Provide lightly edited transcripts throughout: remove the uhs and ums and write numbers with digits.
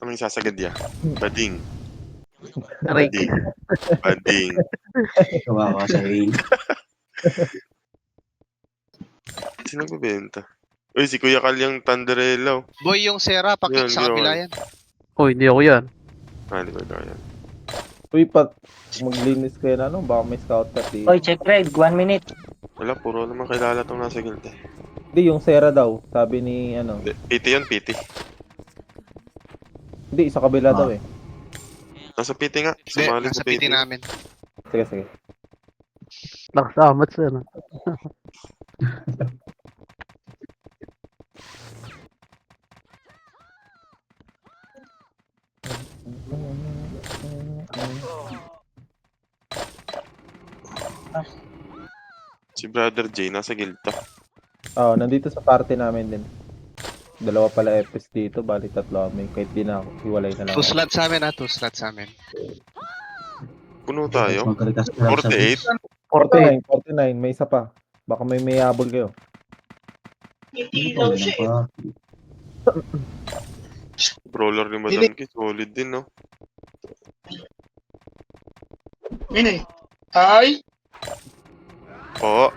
Anong sasagad ya? Bading. Aray. Bading. Bading. Kawawa sa Reyna. Sino nagbebenta? Uy, si Kuya Kal yung Thunderella. Boy, yung Sera, pakik Yan, sa kabila yan. Oh, hindi ako yan. Di ba daw yan? Uy, maglinis kayo na, baka may scout ka dito. Oy, check red, 1 minute. Wala, puro naman kilala tong nasa guild eh. Hindi, yung Sera daw, sabi ni PT yun, PT. Hindi, sa kabila daw eh. Nasa PT nga. Hindi, Sumali nasa sa PT. PT namin. Sige, sige. Nakasamat sir. Si Brother J, nasa guild to. Nandito sa party namin din. Dalawa pala FS dito, bali tatlo kami. Kahit di na ako, hiwalay na lang. 2 slots sa amin ha, 2 slots sa amin. Puno tayo. Magkalikas na lang sa 48. 49, may isa pa. Baka may habol kayo. Brawler ni Madam K, solid din, no? Mini. Ay! Oo.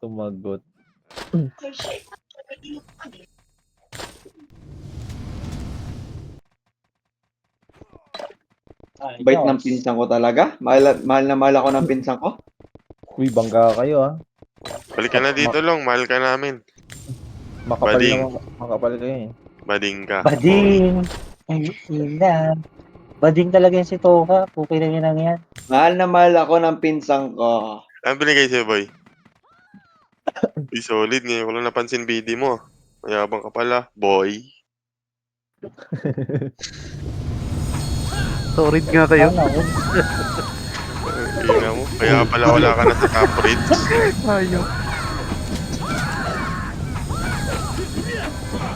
Sumagot. Bait ng pinsan ko talaga. Mahal na mahal ako ng pinsan ko. Uy, bangga kayo ah. Balik ka na dito, Long. Mahal ka namin. Makapal Bading. makapal kayo eh. Bading ka. Bading. Ay, ina. Bading talaga yung si Toka. Pukay na yan yan. Mahal na mahal ako ng pinsan ko. Ano binigay sa'yo, boy? Uy, solid. Ngayon ko lang napansin BD mo. Mayabang ka pala, boy. Sorry nga kayo. Ina mo. Kaya pala wala ka na sa top rates. Ayaw.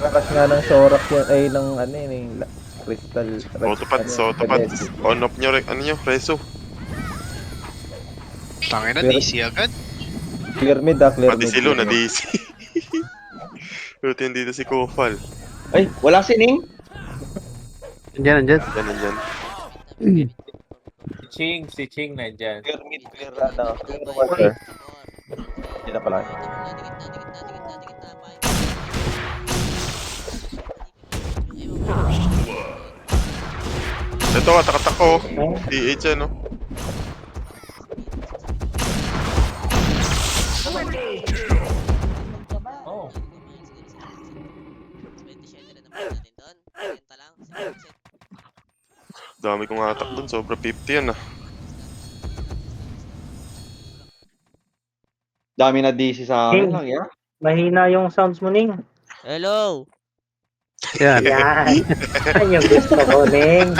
Lakas nga ng Sorak yun, ay ng ano yun, yung crystal. Autopads. On off nyo, ano nyo, preso. Tangina, Pero- DC agad. Clear mid ah, clear Pati mid. si Lu, na-DC. Buti yan dito si Kofal. Ay, wala si Ning. Andyan. Yan, nandyan. Si Ching nandyan. Clear mid, clear water. Hindi na pala. Ito, atak-atak ko. DH yan, no? Oh. Dami kong atak dun. Sobra 50 yan, ah. Dami na DC sa akin lang, yeah. Mahina yung sounds mo, Ning. Hello! Yan. Yan. Yan yung gusto ko, Ning.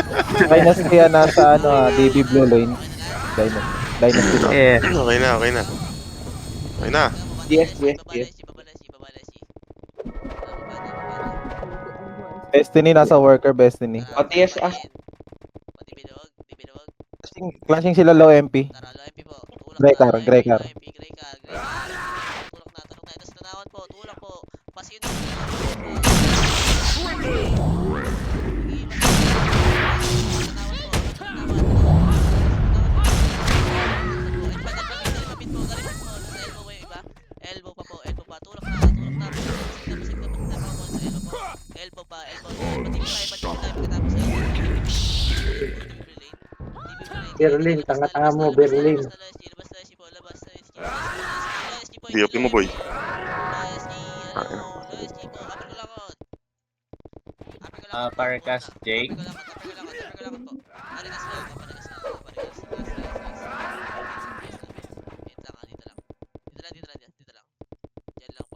Dynasty yan nasa DB Blue Lane. Dynasty na. Eh, Okay na, okay na. Okay na. DS. Destiny nasa worker, Destiny. O, TS ah. Clashing sila low MP. Grey car. Tulak na. Ito sa tanawan po. Tulak po. Pasin. Elbow pa. Tulak na. Elbow pa. Berlin, tanga-tanga mo, Berlin. DOP mo, boy. Paracast Jake.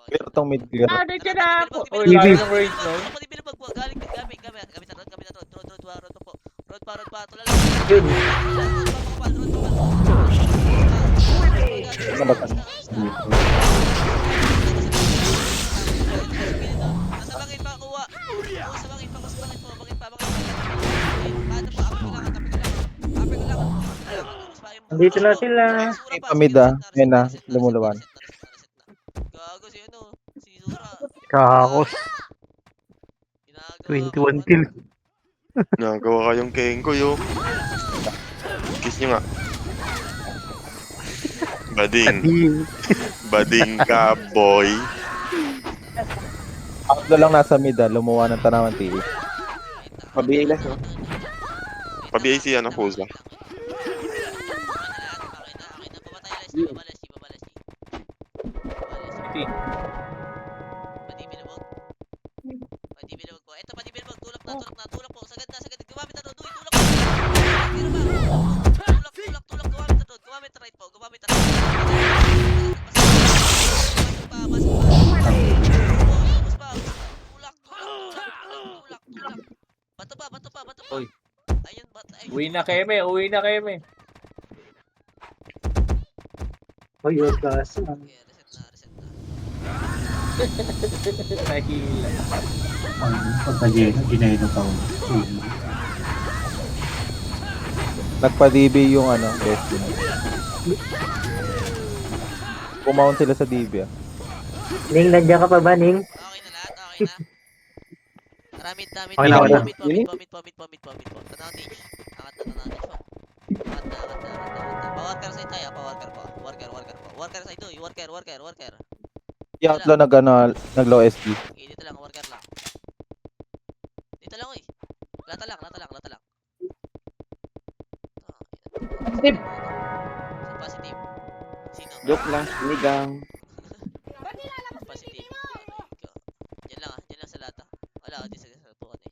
Clear tong mid clear. Nandiyan na ako. Uy, layo ng range nun. Ako di binabag po. Gamit na road po. Road pa. Tulala. Yun. Ano ba tan? Nasa bangin pa kuha. Sa bangin pa. Paano po? Aper ko lang. Andito na sila. Mid ah. Yan na, lumuluwan. Gago si ano. Si Zura. kakakos. 21 kill. Nagawa kayong Kenko, yo. Kiss nyo nga. Bading. Bading ka, boy. Outlaw lang nasa mid lumuwa ng tanawan TV. Pabilas, oh. Pa-BAC, ano, Pusa. City. Ito, padibilbog. Tulak na. Tulak po. Sagad na. Gumamit na doon. Tulak po. Tulak. Gumamit na right po. Gumamit na right. Tulak. Bato pa. Uy. Ayun, Uwi na keme. Uy, yun kasi. Okay, reset na. Nahila. Pagka-Jeno, ginayano pa ako. Nagpa-DB yung ano, Destiny. Pumount sila sa DB Ning, nandiyan ka pa ba, Ning? Okay na lahat, okay na. Ramid. Okay na. Pomit. Tanaw teach. Angat na teach po. Angat na. Pa-worker side tayo, pa-worker po. Worker side to, worker. Yung outlaw nag-low SD. Okay, dito lang, worker lang. Dito lang, uy. Lata lang. Positive. Positive. Sino? Joke lang, sinigang. Positive. Diyan lang sa lata. Wala ka din sa tuwan eh.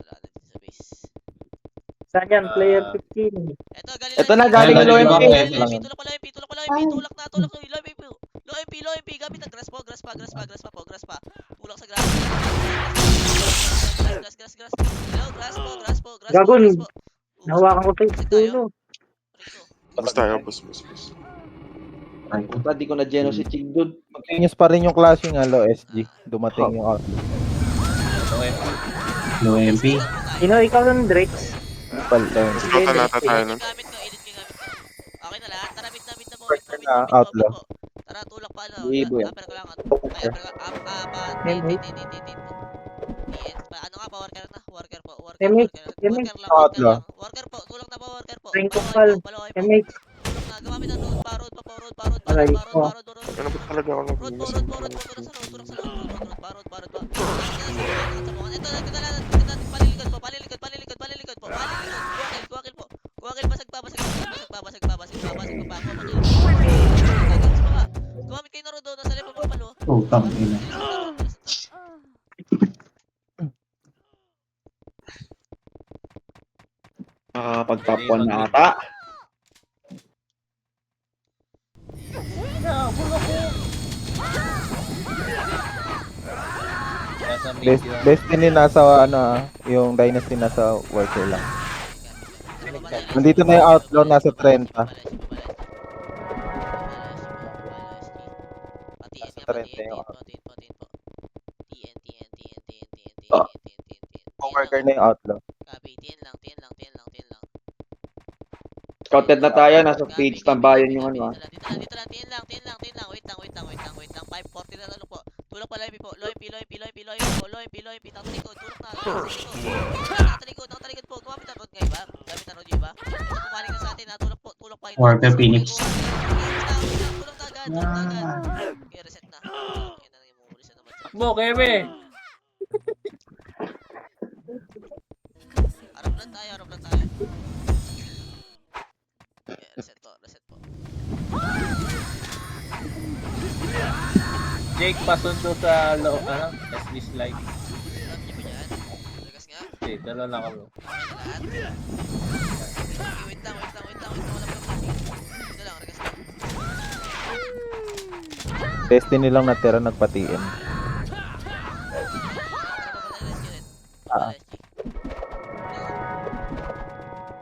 Wala ka din sa base. Saan yan? Player 15. Ito na, galing yung low MP. Tulak pa low MP. Tulak na. Low MP. Gamit ang grass pa. Tulak sa grass. Grass. Hello, grass po. Gagon. Grass po. Nahawakan ko pa yung tulo. Bus tayo, bus. Ba't di ko na Geno si Chig doon? Continuous pa rin yung klase nga, low SG. Dumating yung outlaw. No MP. Sino ikaw nun, Drex? Total nata tayo nun. Gamit ko. Okay na lahat. Tara, mid na. Worker na, outlaw. Tara, tulak pa. Libo yan. Upper ko lang. Ano nga pa, worker na? Worker po. Outlaw. Worker po. Tulak na pa, worker po. Ring kupal. MH. Tulak na. Gamit ang road pa. Aray ko. Ano ba talaga ako Road po. Tulak sa loob. Road pa. Ito, palilikod po. Kuwakil, basag pa. Gumamit kayo na road doon. Nasa level mo palo. Utang ina. Nakakapag-top 1 na ata. Nasa medium. Destiny nasa yung Dynasty nasa worker lang. Nandito na yung outlaw nasa 30. Worker na yung outlaw. Copy, TN lang. Scouted na tayo, nasa page tambayan yung ano ah. Dito lang, TN lang. Wait lang. 540 na lang po. Tulak pa, low MP. Nakalikod, tulak na. Nakalikod po. Gumamit ang road ngayon ba? Ito, pumaling na sa atin ha. Tulak pa. Worker Phoenix. Tulak na agad. Okay, reset na. Okay na, reset naman. Bo, keme. Harap lang tayo. Okay, reset po. Jake, pasundo sa loob. SD slide. Alam niyo ba yan? Lagas nga. Okay, dalawa lang kami. Okay na lahat. Okay, wait lang. Wala pa lang. Ito lang, regas lang. Destiny lang natira nagpatiin.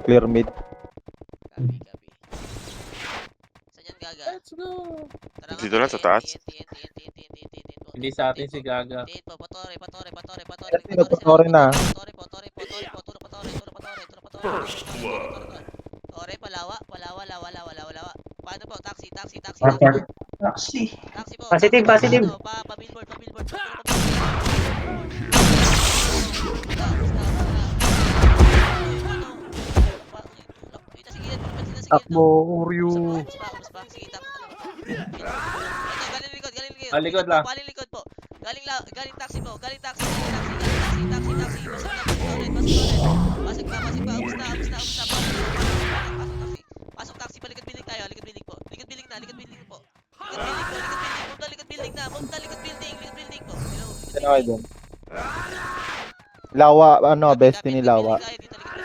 Clear mid. Copy. Saan yan, Gaga? Let's go. Tara nga, Dito lang sa taas. TN po. Hindi sa atin si Gaga. TN po, patore. Sino, patore na? Patore. Tore, palawa. Paano po? Taxi. Taxi. Taxi po. Positive. Pa billboard. Takbo, Oreo. Ubus pa. Sige, ito, galing likod. Likod lang. Galing likod po. Galing taxi po. Galing taxi. Taxi. Basag pa. Ubus na. Pasok taxi pa. Likod building tayo. Likod building po. Likod building po. Likod building po. Likod building na. Move na likod building po. Hello. Sino kayo dun? Lawa, Destiny Lawa. Dito lang.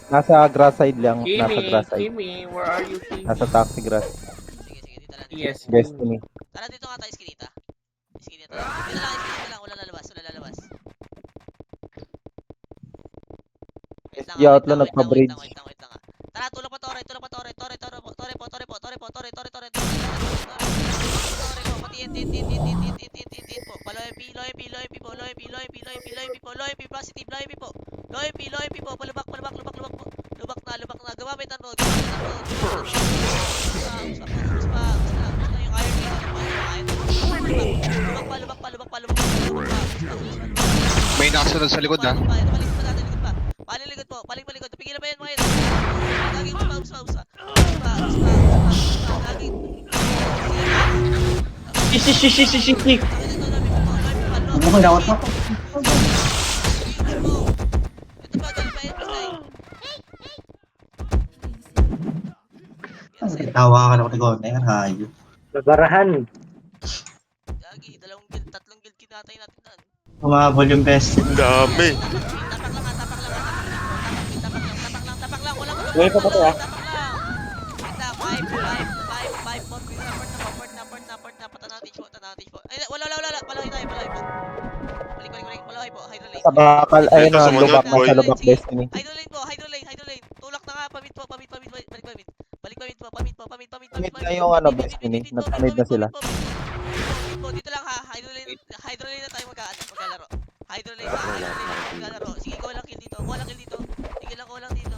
Nasa grass side lang. Nasa grass side. Kimi, where are you, Kimi? Nasa taxi grass. Sige, dito lang. Yes, Destiny. Tara, dito nga tayo, Eskinita. Eskinita lang. Wala lalabas. SG Outlaw nagpa-bridge. Wait lang. Tara, tulak pa Tore po. Pati TNT po. Loyalty po. Loyalty positive. Loyalty po. Palubak po. Lubak na. Gumamit ng road. Ubus pa. Yung iron lubak pa. May nakasunod sa likod, ha? Paling likod. Pigilan pa yan mga ito. Laging ubus pa. Laging. Shik. Ano ba dawat ako? Ito pa, galing pa yan. Tawa ka na ko ni Gone, hayo. Babarahan. Gagi, tatlong guild kinatay natin nan. Humabol yung best. Ang dami. Tapak lang. Walang Uy, pa to, ah. Tapak lang. Wait lang, 5. Port na. Patanatin po. Ay, wala. Palahay tayo po. Balik. Palahay po. Hydro lane. Sa bakal, ayun Ito, na, sumunod, lubak. boy. Nasa lubak Destiny. Hydro lane. Tulak na nga. Pamit. Balik pamit. Pamit na yung Destiny. Nagpamit na sila. Dito lang ha. Hydro lane na tayo maglalaro. Hydro lane maglalaro. Sige, ko lang kill dito. Sige lang, ko lang dito.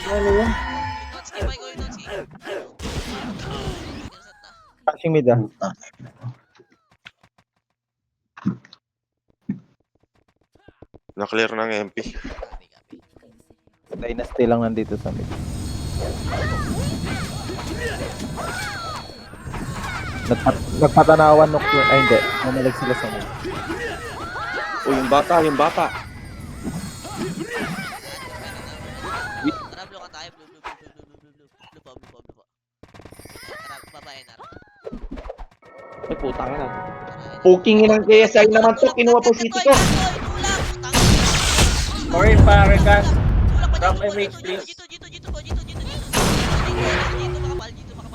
Ano yun? Don't skip. Passing mid ah. Na-clear ng MP. Dynasty lang nandito sa mid. Nagpatanawan nuk. Ay hindi. Mamalag sila sa mid. yung bata. Tara, blue ka tayo. Blue po. Tara, babae na. Ay, putang ina. Poking ng KSI naman to. Kinuha po city ko. Sorry, pare, Gas. Drop MH, please.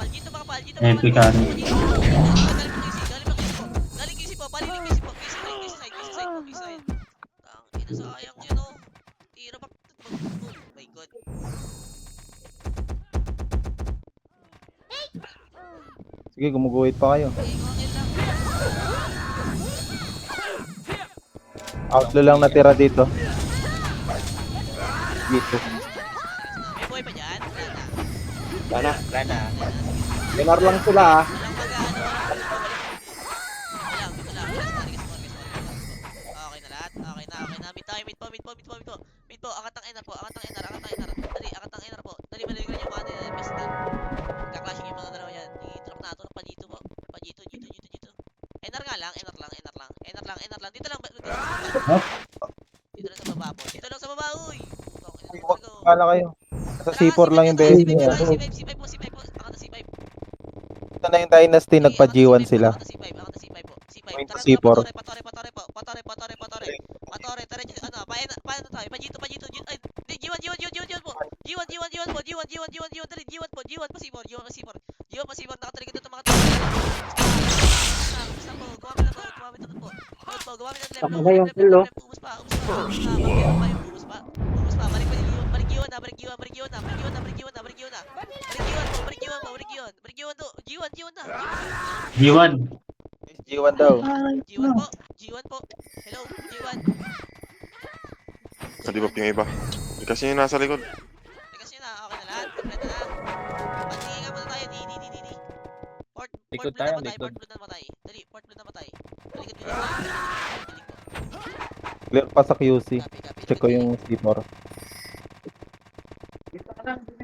Dito makapal. MP ka. Galing kisi po. Kisi side. Tangina, sayang yun oh. Tira pa. Oh my god. Sige, gumuguhit pa kayo. Outlaw lang natira dito. Dito. May boy pa dyan? Sana. Rana. Dinar lang sila ah. Walang dito lang. Okay na lahat. Okay na. Mid po. Angat ang NR po. Dali, angat ang NR po. Dali, maliligran yung mga best gun. Kaklashing yung mga dalawa yan. I-trap na ito. Dito. NR lang. Dito lang sa baba po. Dito lang sa baba, uy. Kala kayo. Sa C4 lang yung best niya. C5 po. Angat na C5. Ito na yung Dynasty, nagpa-G1 sila. Angat na C5 po. Point Tara, C4. Patore. Tara, ano, paano tayo? Pajito. Ay, di, G1 po. G1 dali, G1 pa C4. Nakatalikod na ito mga tao. Basta po, gumamit na po. Gumamit ng Tama na yung kill, oh. Ubus pa. Balik G1 na. Balik G1 na. G1. G1 daw. G1 po. Hello, G1. Hindi ba yung iba? Kasi yung nasa likod. Kasi na, okay na lahat. Kompleto na. Pagtingin nga muna tayo. Di. Port Likod blue tayo, na matay. likod. Dali, port blue na matay. Balikan ko. Clear pa sa QC. Copy. Check ko yung C4.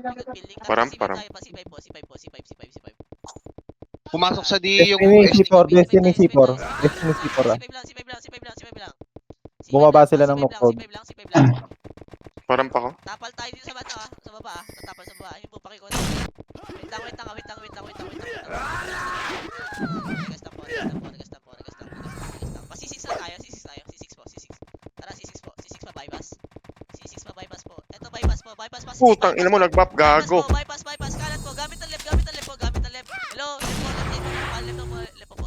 Building. Param. C5 po. Pumasok sa D yung Destiny SD. C4, Destiny C4. Destiny C4 ah. C5 lang. Bumaba sila ng Mokpod. C5 lang. Param pa ko. Tapal tayo dito sa bata, sa baba. Tatapal sa baba. Ayun po, pakikot. Wait lang. Nagastan po. C6 lang tayo. C6 po. Tara, C6 po. C6 pa bypass. Po. Eto bypass po. C6 Putang ina mo, nag-map, gago. Bypass. Kalat po. Gamit ang left. Hello, left po.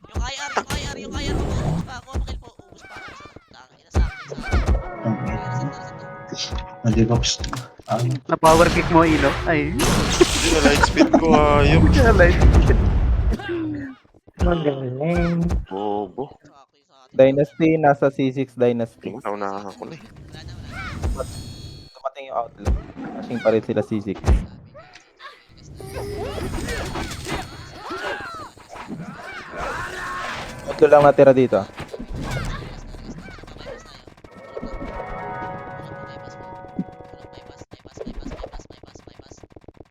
Yung IR po. Ubus pa. Kuha po. Ubus pa. Tangina sa akin. Hindi box. Na power kick mo, Ilo. Ay, Hindi na light speed ko, ayok. light. Magaling. Bobo. Dynasty, nasa C6 Dynasty. Naunahan ko na eh. Dumating yung outlook. Kasing pa rin sila C6. Ito lang natira dito.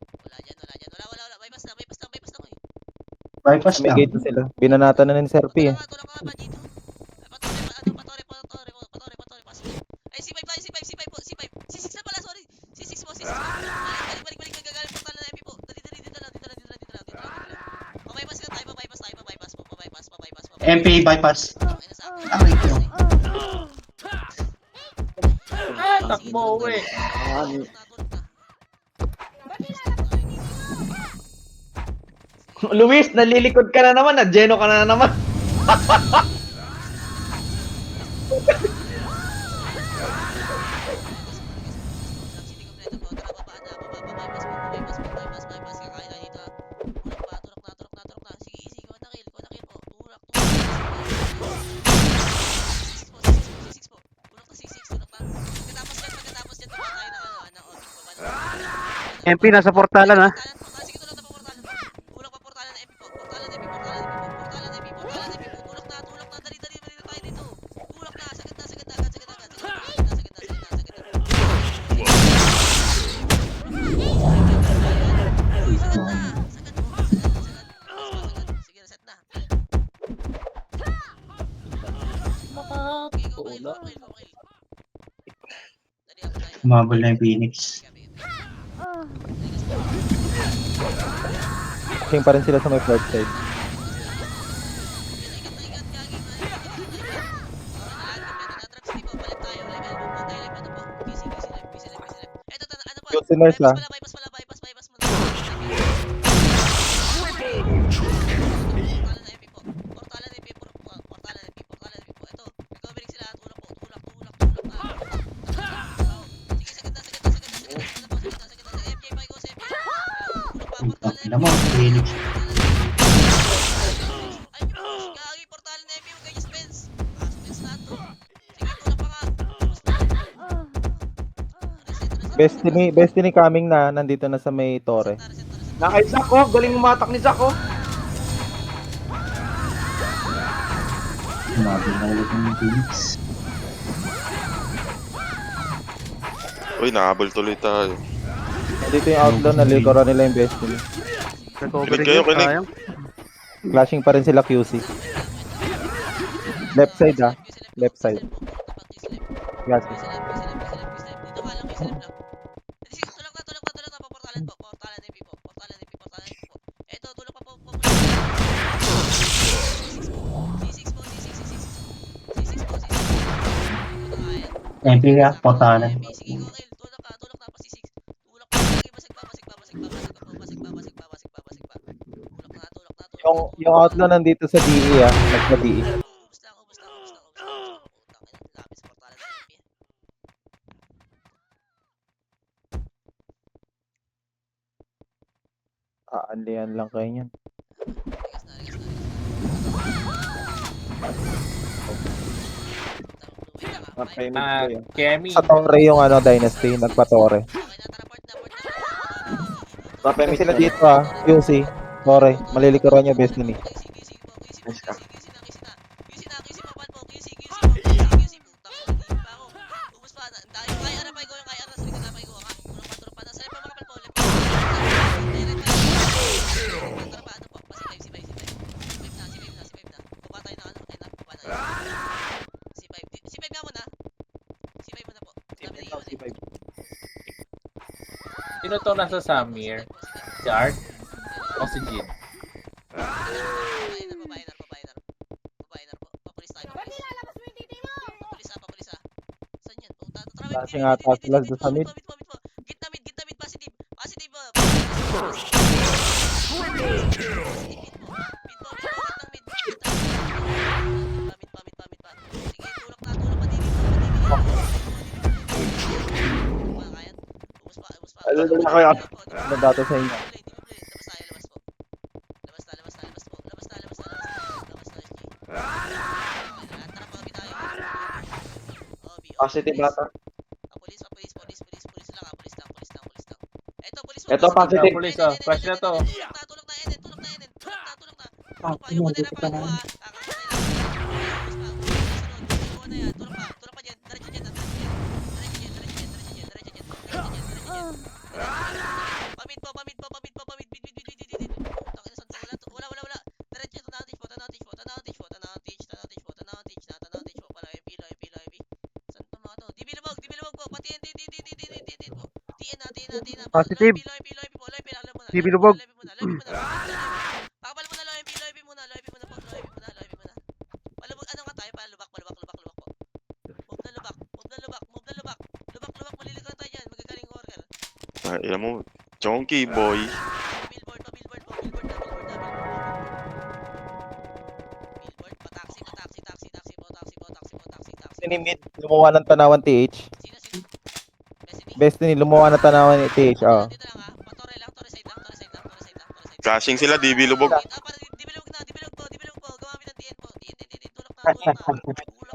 Wala. Bypass na. Bypass May lang. gate na sila. Binanata na ni Sir P eh. Tulong ka ba dito? Patore. Ay, C5 po. C6 na pala, sorry. C6 po. Balik. Gagaling po tala na MP po. Dito lang. Pabypass ka tayo. Pabypass. MP bypass. Ay, nasa akin. Aray ko. Takbo uwi. Luis, nalilikod ka na naman. Nadjeno ka na naman. MP nasa portalan ha. Tulak pa portalan ng MP po. Portalan ng MP. Tulak na. Dali tayo dito. Tulak na. Sagad na. Uy, sagad na. Sige, reset na. Okay, go, Dali ako tayo. Umabol na yung Phoenix. Kasing pa rin sila sa may flight side. Yung nurse ah. Tingnan mo, Phoenix. Gagi, portal na MP, huwag kayo Spence. Spence na to. Sige, tulak pa nga. Reset. Destiny coming na. Nandito na sa may Torre. Nakay Zako. Galing umatak ni Zako. Umabol na ulit yung Phoenix. Uy, nahabol tuloy tayo. Nandito yung outlaw. Nalikuran nila yung Destiny. Recovery Kinig kayo, game, kinig. sayang. Flashing pa rin sila QC. Left side ah. Left side. Yes. Dito ka lang, sige, tulak na. Portalan po. Portalan MP po. Eto, tulak pa po. C6 po. MP nga, portalan. MP, sige, go, kill. Tulak na pa C6. Tulak pa. Sige, basig pa. Yung outlaw nandito sa DE ah. Nagpa-DE. Ubus lang. Putang ina, labis portalan ng MP. Aanlian lang kayo niyan. Ligas na. Wait lang ah. Kemi. Sa Torre yung ano, Dynasty. Nagpa-Torre. Okay na, tara, port na. Rapemi sila dito ah. QC. Torre. Malilikuran niya Destiny. QC po. QC na. QC mo, pan po. QC po. Sino to nasa Samir? Si Art? O si Jin? Pabaynar po. Papulis tayo, papulis. Papulis ah. Saan yan? Kasi nga tatlas doon sa mid. Gitna mid, positive. Positive. Mid pa. Sige, tulak pa dito. Kaya? Ubus pa. Ano na kaya? Ano dato sa inyo? Labas na. Labas na. Positive bata. Pulis lang. Pulis lang. Eto, pulis mo. Ito, positive. Pulis, oh. Flash na to. Tulak na, Eden. Tulak na. Tulak pa, yung kanina pa mo, ha. Tulak pa dyan. Diretso dyan. Pamid po. Bid. Takin na saan to. Wala. Diretso, tanatich po. Pala, MP. Saan to mga to? Di bilubog po. Pati yan, po. TN na. Positive. Loy po. Alam mo na. Di bilubog. Loy muna. Pakapal mo na, Loy MP muna. Palubog, ano ka tayo? Palubak po. Move na lubak. Lubak, maliligo na tayo dyan. Magagaling worker. Alam mo, chonky boy. Billboard na. Billboard, taxi po. Destiny mid, lumuha ng tanawan TH. Sino? Destiny, lumuha ng tanawan ni TH. Oh. Dito lang ha. Tore side lang. Flashing sila, di bilubog. Para di bilog po. Gumamit ng TN po. TN. Tulak na. Tulak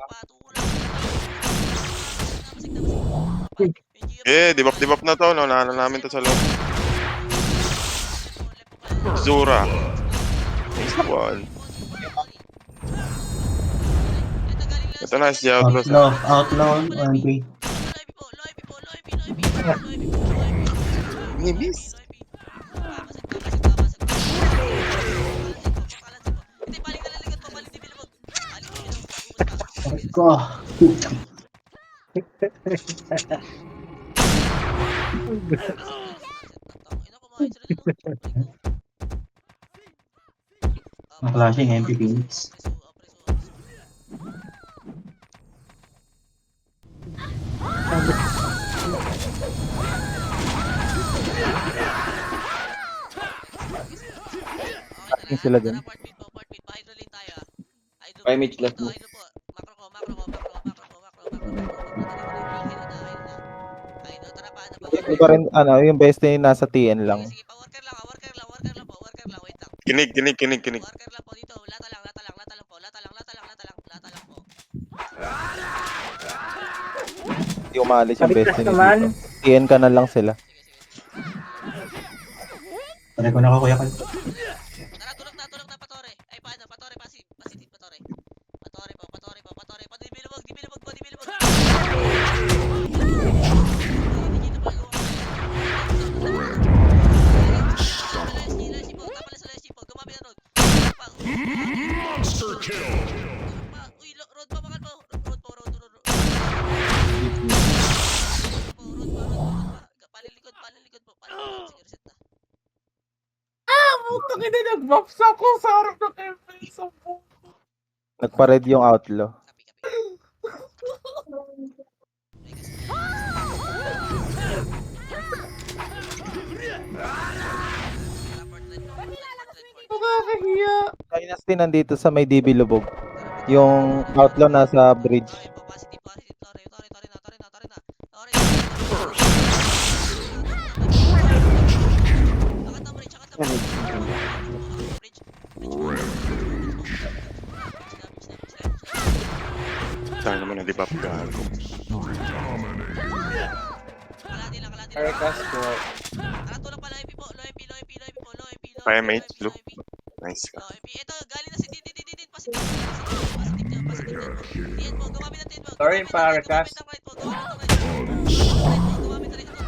pa. Dibap na to. Naunahan na namin to sa loob. Zura. Nice one. Ito na, si Diablo. Outlaw, 1B. Nibis. Ko. Ang klaseng MP Phoenix. Yung sila dun. May mage left mo. Hindi pa rin, yung Destiny nasa TN lang. Sige pa, worker lang po, wait lang. Kinig. Worker lang po dito, lata lang po. Hindi umalis yung Destiny naman. dito. TN ka na lang sila. Pare ko na kuya ko. Tara, tulak na, Patore. Ay, paano? Patore, positive, Patore. Patore po. Di bilubog. Gumamit na road. Monster kill. Uy, road pa, bakal po. Road. Palilikod po. Sige, reset na. Putang ina, nag-buffs ako sa harap ng FPS ang buko. Nagpa-red yung outlaw. Nakakahiya. Dynasty nandito sa may DB Lubog. Yung outlaw nasa bridge. Tayo naman na dibap gago. Arcas po. Kaya mate, blue. Nice ka. Ito, galing na si Din. Positive dyan. Tiyan po, gumamit ng tiyan po. Sorry, Paracas. Gumamit na rin ito.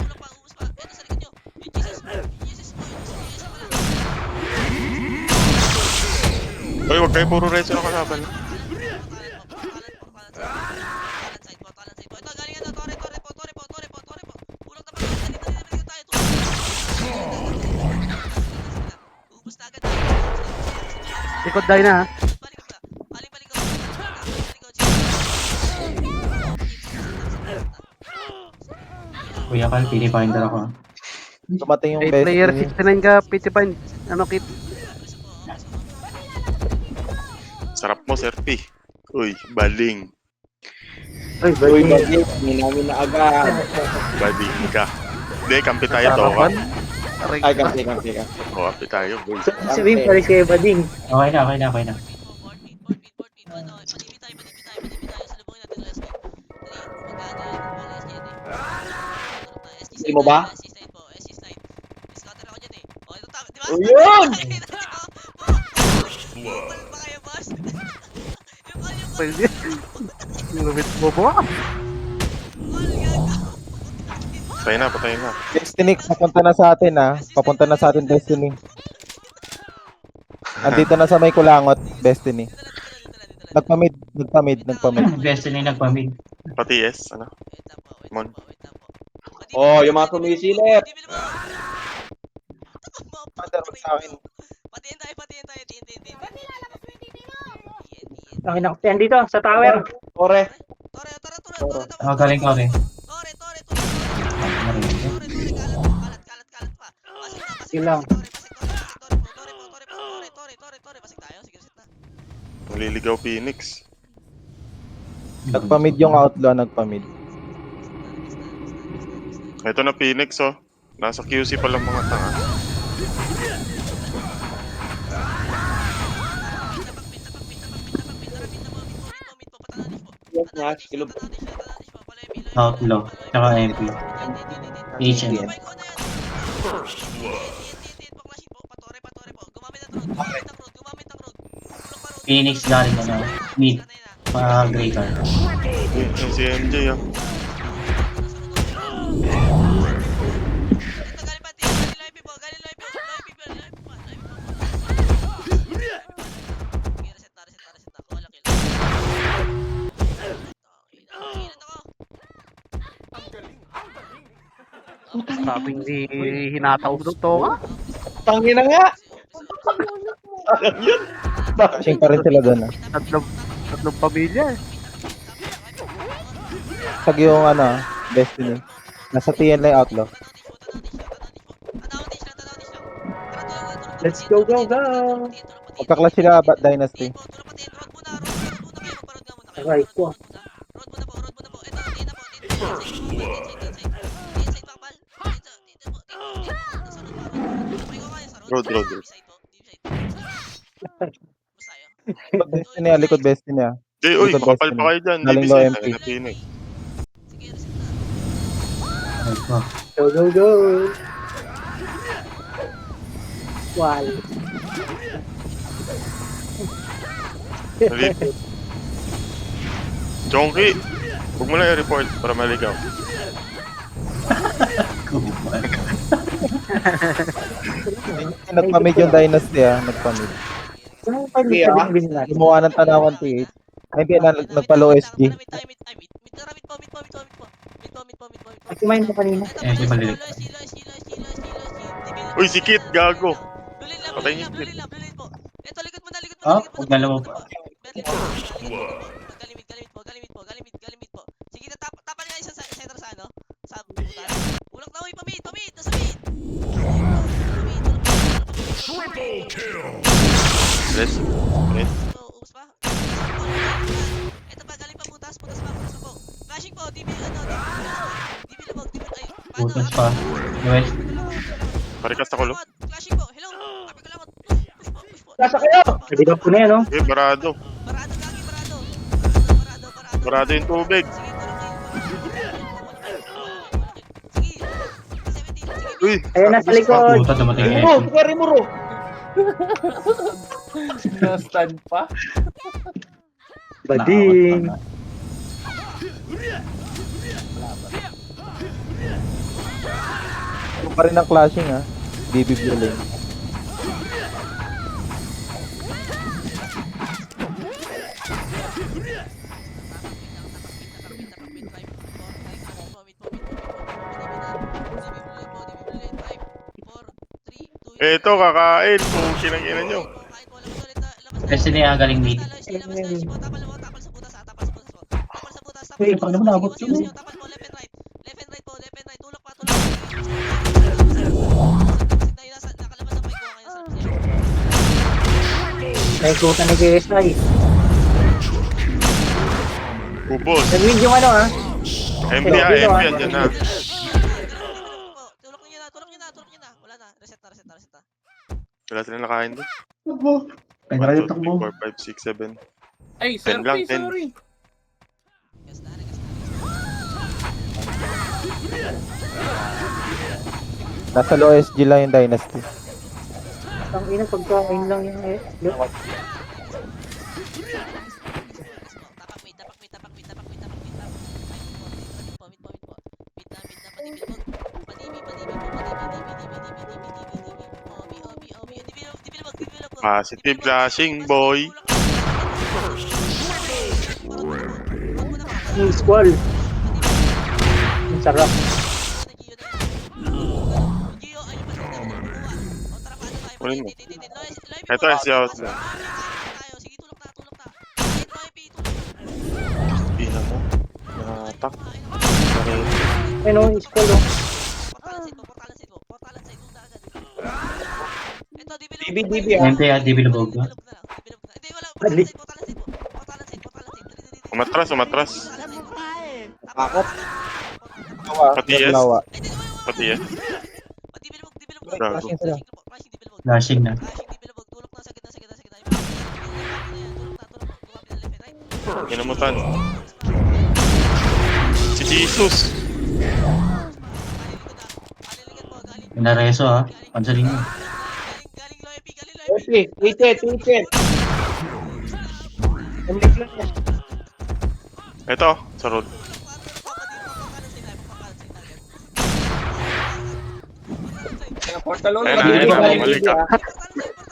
Tulak pa, ubus pa. Ito sa likod nyo. Jesus po. Uy, wag kayo puro reso na kalaban. Talan side po. Ito, galing na. Tore po. Likod tayo na ha. Balik ka. Balik. Kuya Kal, pinipinder ako. Dumating yung Hey, best player ni. 69 ka, Pitipine. Ano, Kit? Sarap mo, Sir P. Uy, baling. Ay, Uy, bading. Bading. Hindi namin na agad. Baling ka. Hindi, kampi tayo to. Sarapan. Aray Ay, ka. kampi. Kampi tayo, boy. Sabihin pa rin kayo, bading. Okay na. Port feed. Ano, patibay tayo. Salubungin natin ang SG. Dali, magkano yan? Wala SG yan eh. SG Hindi mo ba? SG slide po, SG slide. Scatter ako dyan eh. Oh, ito tama, di ba? Oh, yun! Bukol pa kayo, boss? Yung call, Pwede. Lumit mo ba? Patay na. Destiny, papunta na sa atin ha. Papunta na sa atin, Destiny. Andito na sa may kulangot, Destiny. Nagpamid. Destiny nagpamig. Pati S, ano? Mon. Oh, yung mga sumisilip. Sa akin. Patiin tayo. TNT. Akin ako. Yan dito, sa tower. Tore. Tore. Oh, galing ko rin. Tore. Kalat pa. Yun lang. Tore. Pasig tayo. Sige, sit na. Naliligaw Phoenix. Nagpamid yung outlaw, nagpamid. Ito na Phoenix, oh. Nasa QC pa lang mga tanga. Yes, Nash. Kilog. Outlaw. Tsaka MP. Agent. Phoenix galing ano. Mid. Grey card. Yung si MJ, ah. Sabing di hinataw ng toka. Tangina nga. Flashing pa rin sila doon ha. Tatlong pamilya eh. Sag yung ano, Destiny. Nasa TN lang yung outlaw. Let's go. Magkaklas sila Dynasty. Right ko. Road. Destiny likod Destiny ha. Jay, uy, Dito, kapal Destiny. pa kayo dyan. Galing DBZ, daw ay MP. na Phoenix. Go. Wow. Chonky, huwag mo lang i-report para maligaw. Nagpamid yung Dynasty ha. Nagpamid. Saan pa dito din natin? Gumawa ng tanawan T8. Ay, hindi na nagpa-low SG. Mid po. Kumain mo kanina. MP malilit. Uy, si Kit, gago. Blue Patay niyo, lane po. Ito, likod mo na. Oh, huwag dalawa pa. Galimit po. Sige, tapan nga isa sa center sa ano? Sa butas. Ulak na, uy, pamid. Nasa mid. Rest. Ubus pa. Ito pa, galing pa butas po. Flashing po, DB lumog. Putas pa. Joel. Parikas ako, lo. Flashing po, hello. Sabi ko lang, push po. Nasa kayo! Pwede ka po na yan, no? Eh, barado. Barado. Barado yung tubig. Sige. 17. Uy, Ayan, nasa likod. Puta, dumating yung Muro, MP. pwede muro. Na-stand pa. Bading. Ito pa rin ang clashing ha. BB Blue Lane. eto, kakain. Kung kinang ina nyo. Destiny galing mid. Tapal mo, tapal sa butas, tapal sa butas. Tapal sa butas, tapal Uy, sa pag butas. naman nabot Sige, yun. sige, tapal mo, left and right. Left and right po, left and right. Tulak pa, tulak. Nakalabas ang mic ko ngayon sa siya. Naikutan ni KSI. Ubos. Nag-win yung ano ah. MB yan na. Tulak niyo na. Wala na. Reset na. Wala sila nakain doon. Ay, 1, nakalit 2, takbo. 3, 4, 5, 6, 7. Ay, Ten lang, ten. sorry. Gas na. Nasa low SG lang yung Dynasty. Ang ina, pagkain lang yung Tapak mid. Mid na, padibilbog. Obi. Dibilbog. Positive flashing, boy. yung squall. Ang sarap. Ito, SC out na. Sige, tulak na. Pina mo. Natak. Ano, yung squall oh. Portalan side mo. Punta agad. Ito, DB, MP dibilbog. Hindi, wala. Portalan side mo. Umatras. Bakit? Pati yes. Lawa. Pati yes. Dibilbog. Bravo. Flashing dibilbog. Flashing na. Dibilbog. Tulak na sa gitna. Tulak na. Gumamit na left and right. Inamutan. Si Jesus. Pinareso ha. Pansaling mo. Galing low EP. Wait. Ito, sa road. Portal Ayun na, bumalik ka.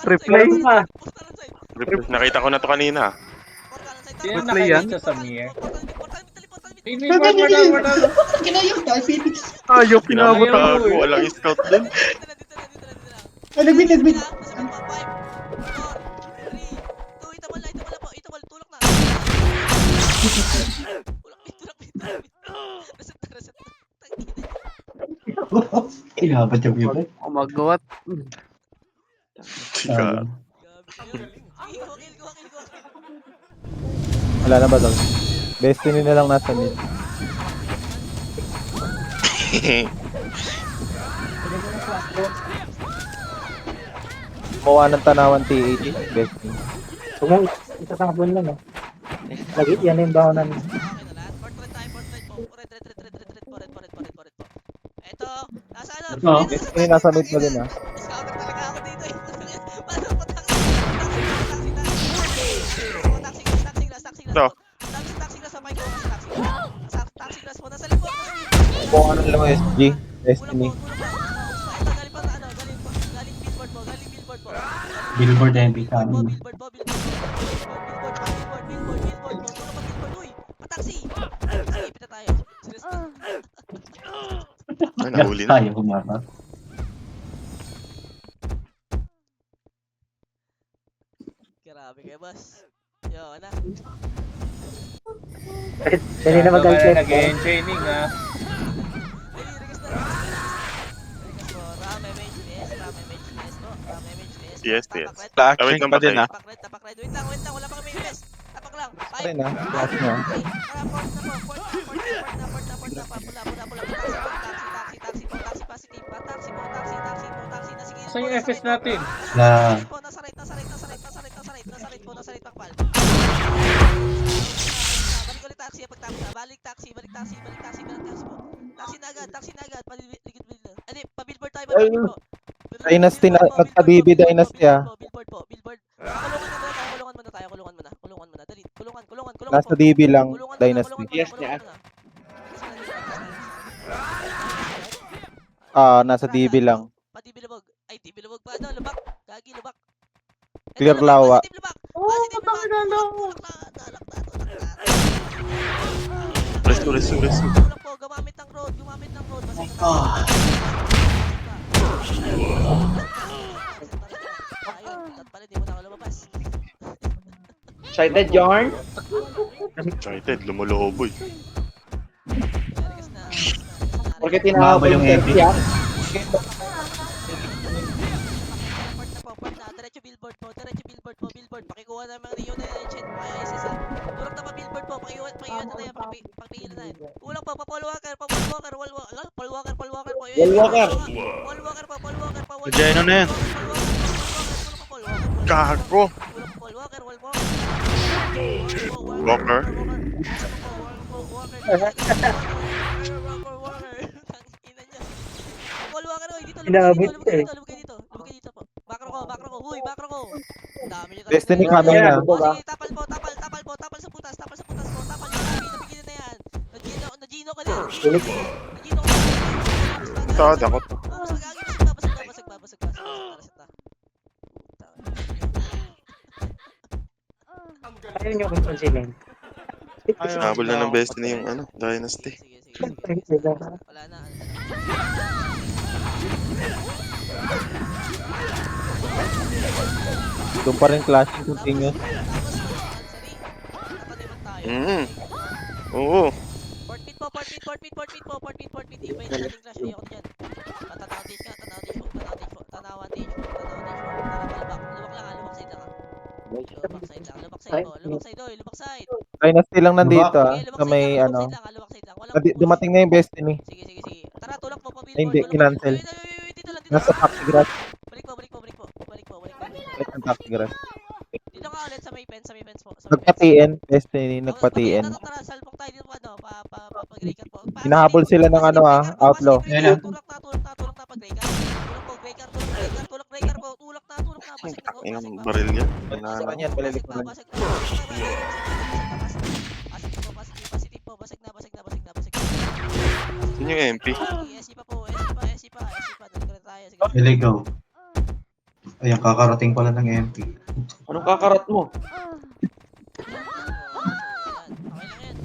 Replay. Nakita ko na to kanina. Sino Replay yan? nakikita sa Mier? Hindi, Kinayang dahil Phoenix. Ayok, pinabot ako. Pinamutago, walang scout dun. Ay, nagbit. Tulak na. Reset na. Ilabat yung yun. Umagawat. Tika. Wala na ba doon? Destiny na lang nasa mid. Kuha ng tanawan TAG. Destiny. Huwag mo isasabon lang oh. Lagi, yan yung baho namin. Ito, nasa ano? Ito. Destiny nasa mid pa din ah. Scouter talaga ako dito eh. Taxi Ito. glass sa mic ko. Taxi glass mo. Nasa likod. Kuha ng low SG. Destiny. Ito, galing pa ano? Galing billboard mo. Billboard MP sa amin. Billboard. Tulong pa billboard. Uy, pataksi. Sige, pita tayo. Serious na. Ay, nahuli na. Tayo humapa. Grabe kayo, boss. Yo, ano? Dali na mag-alpet. Nag-enchaining ha. Request po. Rame mage PS po. Yes. Tapak Wait lang pa din ah. Tapak red. Wait lang. Wala pa kami invest. Tapak lang. Pare na. Flash na. Saan yung FS natin? La. Nasa right pakpal. Balik ulit taxi pag tapos na. Balik taxi po. Taxi na agad. Paligid. Ano, pa-billboard tayo po. Dynasty na. Nagpa-BB Dynasty ah. Billboard po. Kulungan muna. Dali. Kulungan. Nasa DB lang. Kulungan Dynasty. muna. Yes, niya. Nasa DB lang. Pati bilubog. Ay, di bilubog pa. Ano, lubak. Gagi, lubak. Clear lawa. Positive lubak. Positive lubak. Tulak na. Resto. Tulak po. Gumamit ng road. Ayun. At pala, di mo na ako lumabas. Excited, Yarn? Excited, lumuluboy. Regas na. Porque Umabol tinahabol yung yung MP. Pepsi, ah. Port na. Diretso billboard po. Diretso billboard po. Billboard. Pakikuha na mga Rio na legend. Kaya ISS ah. Tulak na pa billboard po. Pakiiwan na yan. Pakiiwan na yan. Ulang po. Paul Walker. Paul Walker. Paul Walker. Paul Walker. Paul Walker po. Paul Walker. Paul Walker po. Paul Walker po. Jeno na yan. Paul Walker. Gago! Paul Walker. Paul Walker. Walker? Paul Walker, oy, dito, Inaabot lumagay ka eh. dito, lumagay dito, lumagay dito po. Backro ko, huy, backro ko. Dami niyo Destiny talaga. coming na. Oh, sige, tapal po, tapal sa putas po, tapal yung dami, nabigyan na yan. Nagino ka na. Nagino ka na. Tawad ako. Basag, basag na. Ayaw nyo kung pansinin. Sinabol na ng Destiny yung ano, Dynasty. Sige. Wala na. Doon pa rin clashing continuous. Oo. Port pit. Yung may dating clash ayoko dyan. Tanawantage ka, tanawantage po. Lubak side lang. Lubak side. Dynasty lang nandito ah. Okay, Sa may ano. lubak side lang. Walang Dumating na yung Destiny. Sige. Tara, tulak po, Ay, hindi, kinancel. Dito lang. Nasa Taxi Grass. Balik po. Balik ng Taxi Grass. Dito ka ulit sa may fence po. Nagpa-TN. Destiny nagpa-TN. Tara, salpok tayo dito ano, pag-graycar po. Hinahabol sila ng ano ah, outlaw. Yan, ah. Tulak na pag-graycar. Tulak graycar po. Tulak na. Basig na. Inang baril yan. Sa kanya, balilik mo lang. Basig po. Basig na. Yun yung MP. SC pa po. Nagkakaroon tayo. Sige. Iligaw. Ayan, kakarating pala ng MP. Anong kakarat mo? Okay lang yan.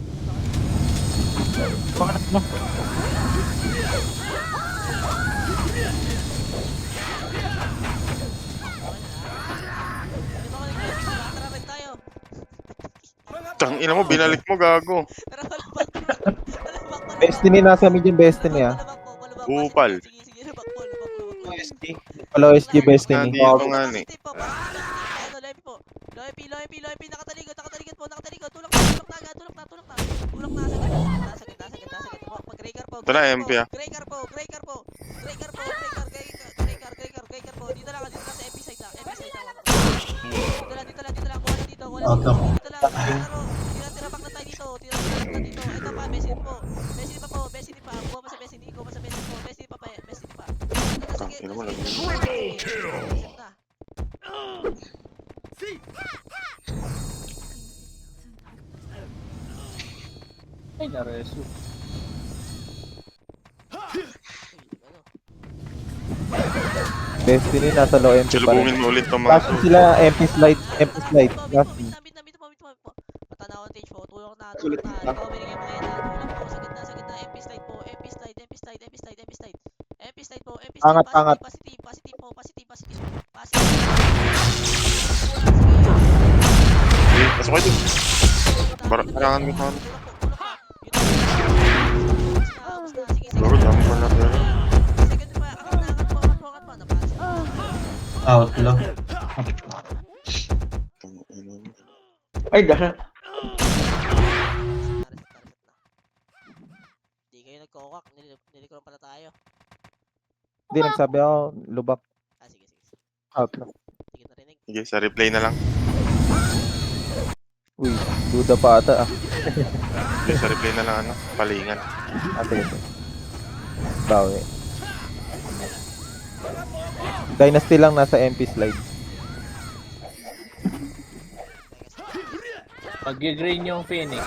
Tara rin tayo. Tang ina mo, binalik mo, gago. Pero malabak pa rin. Destiny nasa medium Destiny ah. Malabak. Upal. Sige, lubak po. Wala SG Destiny. Nandito nga ni. Loepi, nakataligod po. Tulak na. Sagad po. Pag-graycar po. Ito na, MP, ah. Graycar po. Dito lang sa MP side lang. Dito lang. Kuha na dito. Dito lang. Tira back na tayo dito. Ito pa, Bessie pa. Kuha pa sa Bessie po. Bessie pa. Tang ina mo, lagi. Ay, nareso. Destiny nasa low MP pa rin. Salubungin mo ulit tong mga Flashing sila MP slide. Flashing. Nabit po. Patanaw ang stage po. Tulak na. Ikaw binigay mo ngayon na. Tulak po. Sagad na. MP slide po. MP slide po. Angat. Positive. Sige, pasok kayo dun. Barangan mo kami. Gago, dami pa na pera. Second pa. Angat pa. Napasa. Outlaw. Tang ina mo. Ay, dahil. Hindi kayo nagkokak. Nilikuran pala tayo. Hindi, nagsabi ako, lubak. Sige. Outlaw. Hindi kita narinig. Sige, sa replay na lang. Uy, duda pa ata ah. Sige, sa replay na lang, ano, palingan. Sige. Bawi. Dynasty lang nasa MP slide. Mag-green yung Phoenix.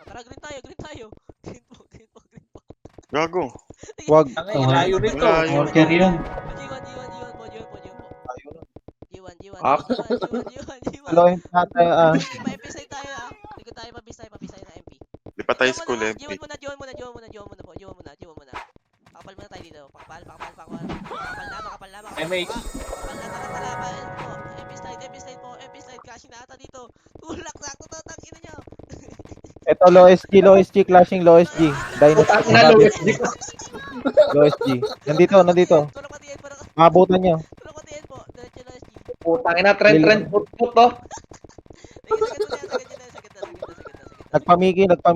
Tara, green tayo. Green po. Gago. Wag. Ang layo nito. Layo. Order yun. G1. Ah. Low MP na tayo ah. Pa-MP tayo ah. Likod tayo, mabisay na MP. Lipat tayo school, MP. G1 muna. Pakapal muna tayo dito. Pakapal na. MH. Pakapal na, nakatalapan po. MP slide. MP slide, crashing na ata dito. Tulak, sakto to, tangina nyo. Ito, low SG, clashing low SG. Putang Dynasty. ina, Louis. Low SG. Nandito. Tulak pati yan po. Mabutan nyo. Tulak pati yan po. Diretso na SG. Putang ina, trend, put to. Nagpamiki. Sagad na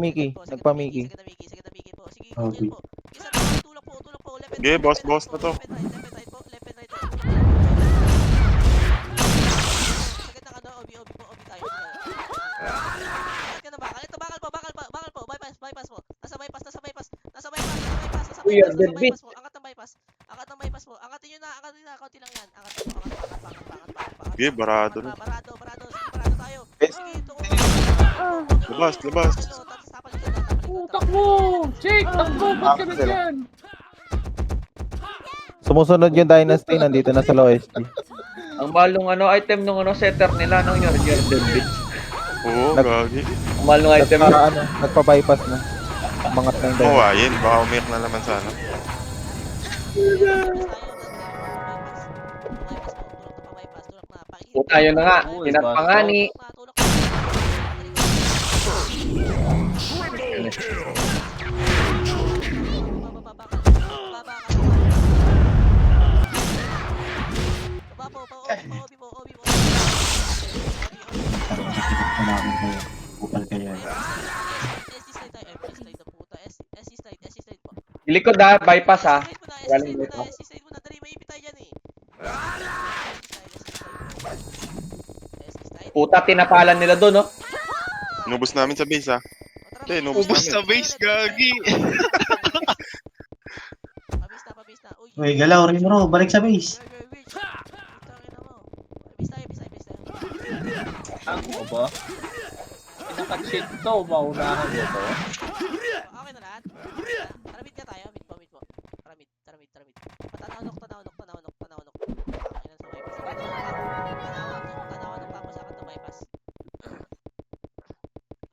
Miki po. Sige, okay po. Isa po, tulak po. Left and Sige, right, boss left and na to. right po, left and right po. Sagad na ka daw, obi tayo. Sagad ka na bakal. Ito, bakal po. Bypass po. Nasa bypass. Uy, ang dead beat. Po. Angat ng bypass po. Angatin nyo na. Kaunti lang yan. Angat. Sige, barado na. Barado. Sige, barado tayo. Yes. Sige, ito. Labas. Tapos tapalikod. Takbo! Jake, takbo! Ba't ka na Sila. dyan? Sumusunod yung Dynasty. Nandito na sa low SG. Ang mahal nung item nung setter nila, nung your dead bitch. Oo, gagi. Ang mahal nung item nila. Nagpa-bypass na. Mangat na yung Dynasty. Mawayin, baka umiyak na naman sana. Puta, yun na nga. Pinapangani. Ilikod ha, bypass ha. Galing dito. Puta, tinapalan nila doon, no? Nubos namin sa base, ha? Hindi, nubos Ubus namin. sa base, gagi. Pabis na. Uy, galaw, Rimro, balik sa base. Ako ba? Pinaka-cheat to, maunahan mo to. Okay na lahat? Taramid ka tayo, mid po. Taramid. Patanawak. Tanawak tapos akat na bypass.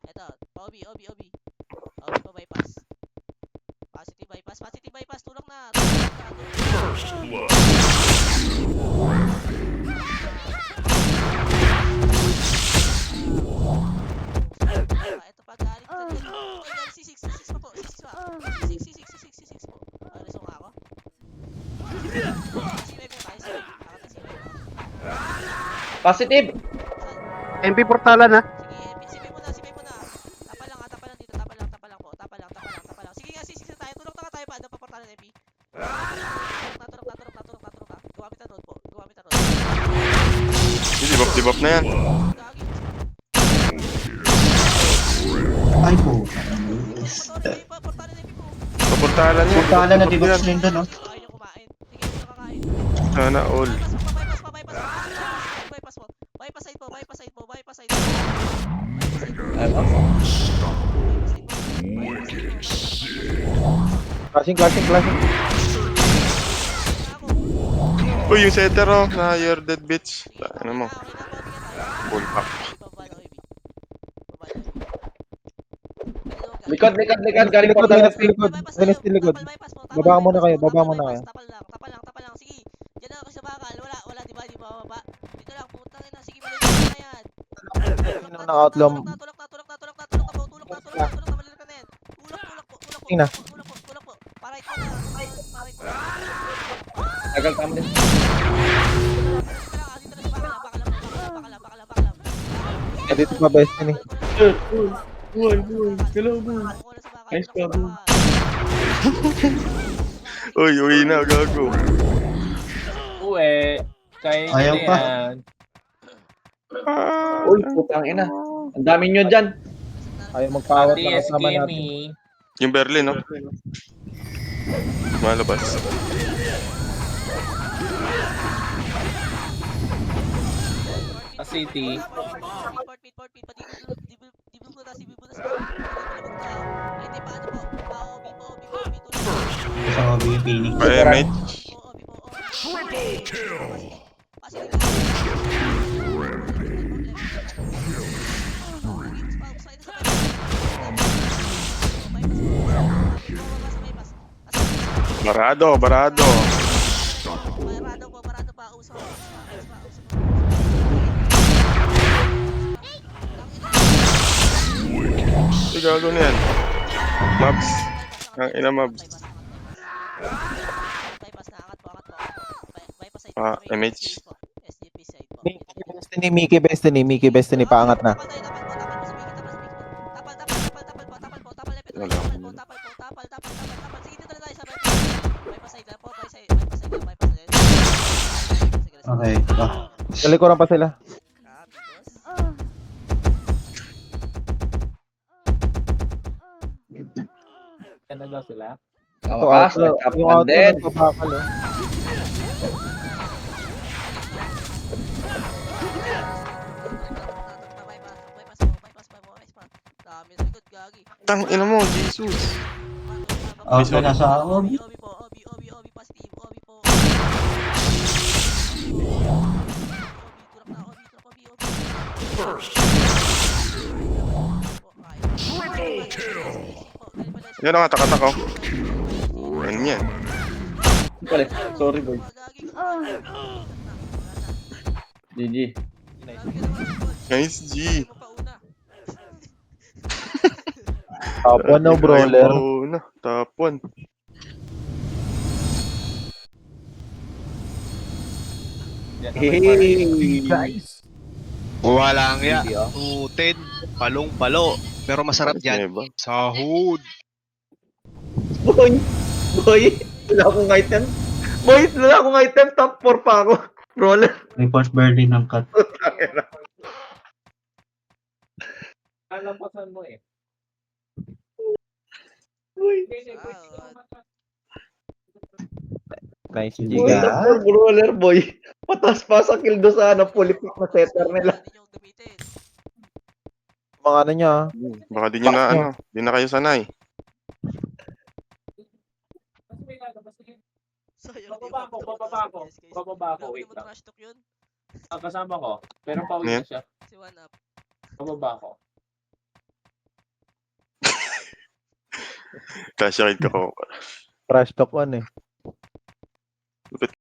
Eto, obi pa bypass. Positive bypass, tulak na. Ito pa galing sa C6 pa po. C6 po. Resong ako. Positive. MP Portalan ha. Sige, sibay mo na. Tapa lang dito. Tapa lang. Sige nga, C6 na tayo. Tulak na ka tayo pa. Ano pa portalan MP? Natulak. Gawamit na road po. Dibap na yan. Ay po. Portalan MP po. Kaportalan yan. Putala na, Dibap dibox yan. din doon, no? Ayaw niyo kumain. Sige, ito kakain. Sana all. Bypass side po. Ano? Clashing. Uy, yung setter, oh. Na your dead bitch. Ano mo? Full pack. Likod. Galing po tayo. Dynasty likod. Baba muna kayo. Tapal lang. Sige. Diyan lang ako sa bakal. Wala, di ba? Di ba baba? Dito lang, putang ina. Sige, malilit na yan. Naka-outlaw. Tulak na. Malilit ka na yan. Tulak po. Tingnan. Tulak po. Paray ko na. Tagal kami din. Dito pa Destiny. Nice job. Uy na, gago. Uwe. Kaya Ayaw na pa. yan. Uy, putang ina. Ang dami nyo dyan. Ayaw magpawat na TS kasama natin. Gimme. Yung Berlin, no? Malabas. City. Port mid. Dibul ko na. Hindi pa ano po. OB. Sa hobby yung Phoenix. Pa-MH. Barado. Barado pa. Uso. gago na yan. Mabs. Ang ina, Mabs. Bypass na, angat po, angat po. Bypass side Ah, po kami, MH. SGP po. SGP side po. Mickey Destiny, paangat na. Tapal tayo, tapal po, tapal po sa Mickey, tapal sa Mickey po. Tapal, tapal, tapal, tapal po, tapal po, tapal, lepit tayo, Wala tapal akong po, yun. tapal po, tapal, tapal, tapal, tapal. Sige, dito na tayo sa bypass. Bypass side lang po, bypass side lang, bypass side. Sige, Okay. Sa likuran pa sila. copy, boss. Yan na daw sila. Ang wakas, Yung nagtapuan auto din. nagpapakal eh. Dami sa likod, gagi. Tang ina mo, Jesus. Out na nasa Obi, Obi. Obi po, Obi, positive, Obi po. Obi, turap na, Obi. Yan ang atak-atak oh. Yan yan. Pare, sorry boy. GG. Nice G. Top 1 no, brawler. Oo na, top 1. Yan na Hey! Guys. Wala nga. GG, oh. 210. Palong-palo. Pero masarap yan. Diba? Sahod. Boy! Boy! Wala akong item. Boy! Wala akong item. Top 4 pa ako. Roller. Report birthday ng cut. Alampasan mo eh. Boy! Nice G, Boy, guys. top 4 brawler, boy. Patas pa sa kill do sa fully pick na setter nila. Mga ano niya. Baka di nyo na ano, di na kayo sanay. Bababa ako, wait lang. Ang kasama ko, pero pauwi Ano yan? na siya. Si One Up. Bababa ako. Clash ride ka ko. Trash talk 1 eh.